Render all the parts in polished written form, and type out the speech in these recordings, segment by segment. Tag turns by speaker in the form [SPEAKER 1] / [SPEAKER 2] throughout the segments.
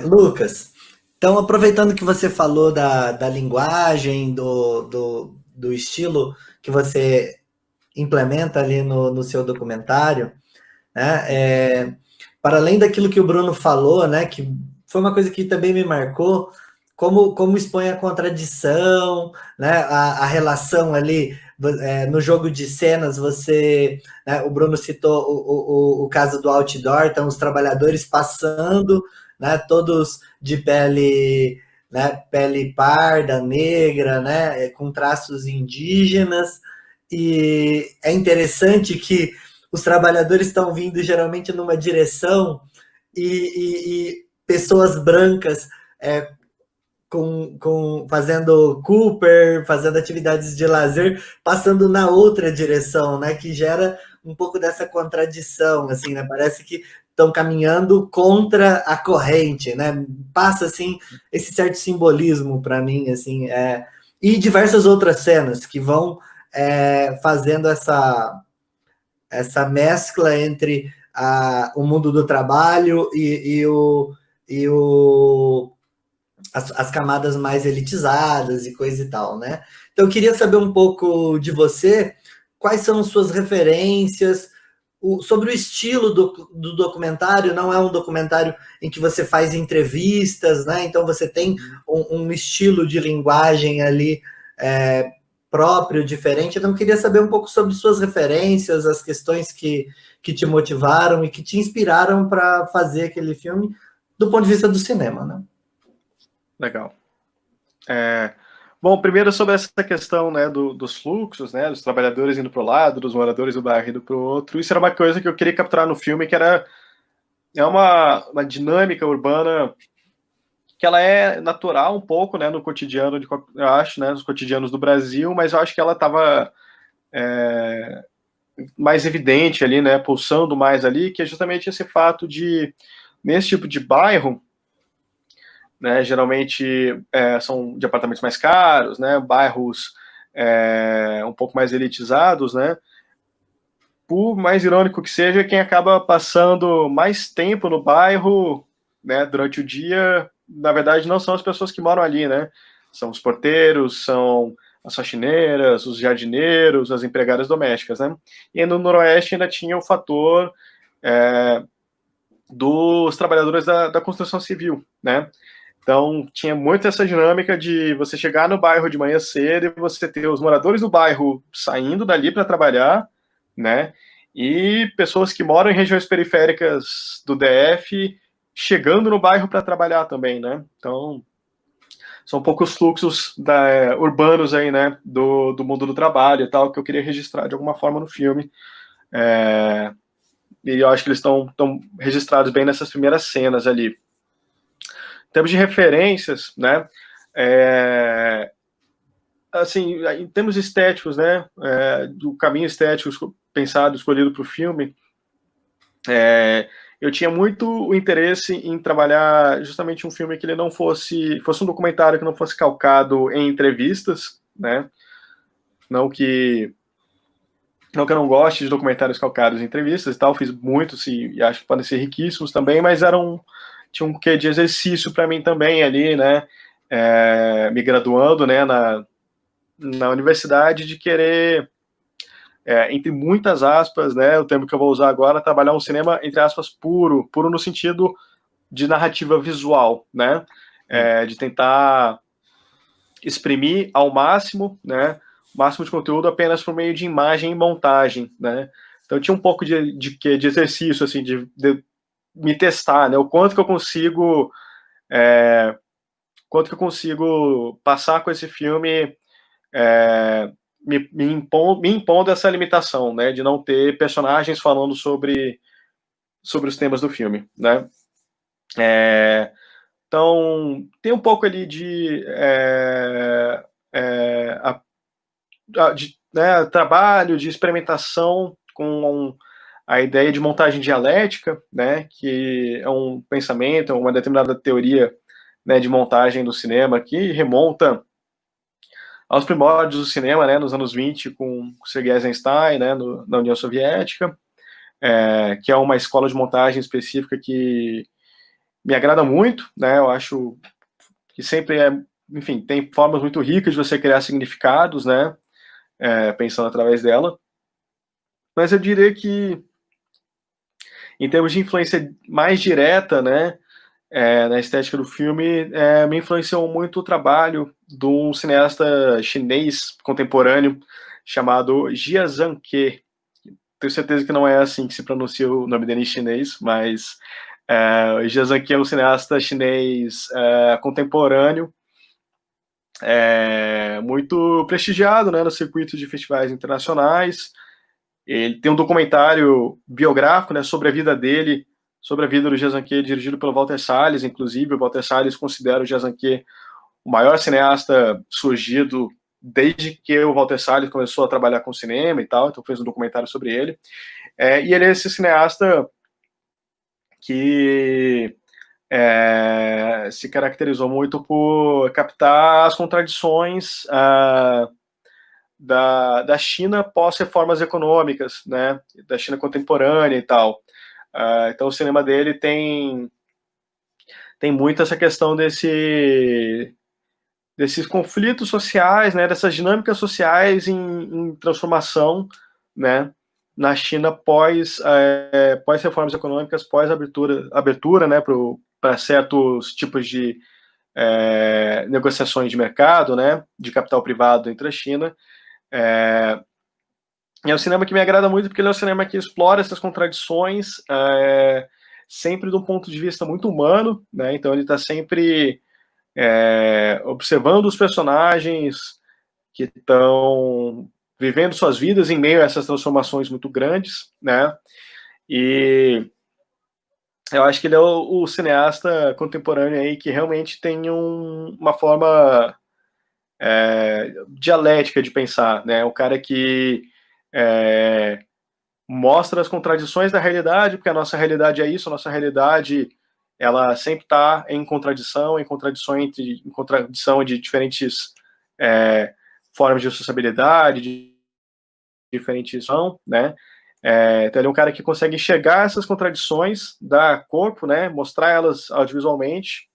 [SPEAKER 1] Lucas, então aproveitando que você falou da linguagem, do estilo que você implementa ali no seu documentário, né? Para além daquilo que o Bruno falou, né? Que foi uma coisa que também me marcou, como expõe a contradição, né? A relação ali no jogo de cenas, né, o Bruno citou o caso do outdoor, então os trabalhadores passando, né? Todos de pele, né? Pele parda, negra, né? Com traços indígenas. E é interessante que os trabalhadores estão vindo geralmente numa direção e pessoas brancas fazendo Cooper, fazendo atividades de lazer, passando na outra direção, né? Que gera um pouco dessa contradição, assim, né? Parece que estão caminhando contra a corrente, né? Passa assim esse certo simbolismo para mim, assim, e diversas outras cenas que vão fazendo essa mescla entre o mundo do trabalho e as camadas mais elitizadas e coisa e tal, né? Então, eu queria saber um pouco de você, quais são suas referências, sobre o estilo do documentário. Não é um documentário em que você faz entrevistas, né? Então, você tem um estilo de linguagem ali próprio, diferente. Então, eu queria saber um pouco sobre suas referências, as questões que te motivaram e que te inspiraram para fazer aquele filme do ponto de vista do cinema, né?
[SPEAKER 2] Legal. Bom, primeiro sobre essa questão, né, dos fluxos, né, dos trabalhadores indo para o lado, dos moradores do bairro indo para o outro. Isso era uma coisa que eu queria capturar no filme, que é uma dinâmica urbana que ela é natural um pouco, né, no cotidiano, eu acho, né, nos cotidianos do Brasil, mas eu acho que ela estava mais evidente ali, né, pulsando mais ali, que é justamente esse fato de, nesse tipo de bairro, né, geralmente são de apartamentos mais caros, né, bairros um pouco mais elitizados, né, por mais irônico que seja, quem acaba passando mais tempo no bairro, né, durante o dia, na verdade não são as pessoas que moram ali, né, são os porteiros, são as faxineiras, os jardineiros, as empregadas domésticas, né, e no Noroeste ainda tinha o fator dos trabalhadores da construção civil, né. Então, tinha muito essa dinâmica de você chegar no bairro de manhã cedo e você ter os moradores do bairro saindo dali para trabalhar, né? E pessoas que moram em regiões periféricas do DF chegando no bairro para trabalhar também, né? Então, são poucos fluxos urbanos aí, né? Do mundo do trabalho e tal, que eu queria registrar de alguma forma no filme. E eu acho que eles estão registrados bem nessas primeiras cenas ali. Em termos de referências, né, assim, em termos estéticos, né, do caminho estético pensado, escolhido para o filme, eu tinha muito o interesse em trabalhar justamente um filme que ele não fosse um documentário que não fosse calcado em entrevistas, né, não que eu não goste de documentários calcados em entrevistas e tal, fiz muitos e acho que podem ser riquíssimos também, mas tinha um quê de exercício para mim também ali, né, me graduando, né, na universidade, de querer, entre muitas aspas, né, o termo que eu vou usar agora, trabalhar um cinema, entre aspas, puro no sentido de narrativa visual, né, de tentar exprimir ao máximo, né, o máximo de conteúdo apenas por meio de imagem e montagem, né. Então tinha um pouco de exercício, assim, de me testar, né, o quanto que eu consigo passar com esse filme, me impondo essa limitação, né, de não ter personagens falando sobre os temas do filme, né. Então tem um pouco ali de né, trabalho, de experimentação com a ideia de montagem dialética, né, que é um pensamento, uma determinada teoria, né, de montagem do cinema que remonta aos primórdios do cinema, né, nos anos 20, com Sergei Eisenstein, né, na União Soviética, que é uma escola de montagem específica que me agrada muito, né? Eu acho que sempre enfim, tem formas muito ricas de você criar significados, né? Pensando através dela. Mas eu diria que, em termos de influência mais direta, né, na estética do filme, me influenciou muito o trabalho de um cineasta chinês contemporâneo chamado Jia Zhangke. Tenho certeza que não é assim que se pronuncia o nome dele em chinês, mas o Jia Zhangke é um cineasta chinês contemporâneo, muito prestigiado, né, no circuito de festivais internacionais. Ele tem um documentário biográfico, né, sobre a vida dele, sobre a vida do Jia Zhangke, dirigido pelo Walter Salles. Inclusive, o Walter Salles considera o Jia Zhangke o maior cineasta surgido desde que o Walter Salles começou a trabalhar com cinema e tal, então fez um documentário sobre ele. E ele é esse cineasta que se caracterizou muito por captar as contradições da China pós-reformas econômicas, né, da China contemporânea e tal. Então o cinema dele tem muito essa questão desses conflitos sociais, né, dessas dinâmicas sociais em transformação, né, na China pós reformas econômicas, pós abertura, né, para certos tipos de negociações de mercado, né, de capital privado entre a China. É um cinema que me agrada muito porque ele é um cinema que explora essas contradições sempre de um ponto de vista muito humano, né? Então ele está sempre observando os personagens que estão vivendo suas vidas em meio a essas transformações muito grandes, né? E eu acho que ele é o cineasta contemporâneo aí que realmente tem uma forma dialética de pensar, né? O cara que mostra as contradições da realidade, porque a nossa realidade é isso, a nossa realidade ela sempre está em contradição de diferentes formas de sociabilidade, de diferentes, né? Então ele é um cara que consegue enxergar essas contradições da corpo, né? Mostrar elas audiovisualmente,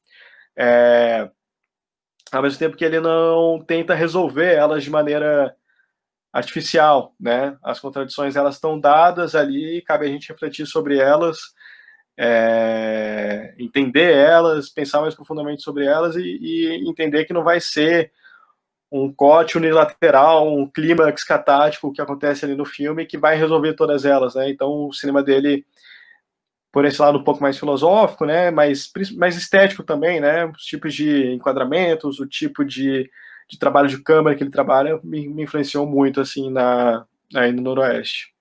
[SPEAKER 2] ao mesmo tempo que ele não tenta resolver elas de maneira artificial, né? As contradições elas estão dadas ali, cabe a gente refletir sobre elas, entender elas, pensar mais profundamente sobre elas e entender que não vai ser um corte unilateral, um clímax catático que acontece ali no filme que vai resolver todas elas, né? Então o cinema dele, por esse lado um pouco mais filosófico, né? Mais estético também, né? Os tipos de enquadramentos, o tipo de trabalho de câmera que ele trabalha me influenciou muito assim aí no Noroeste.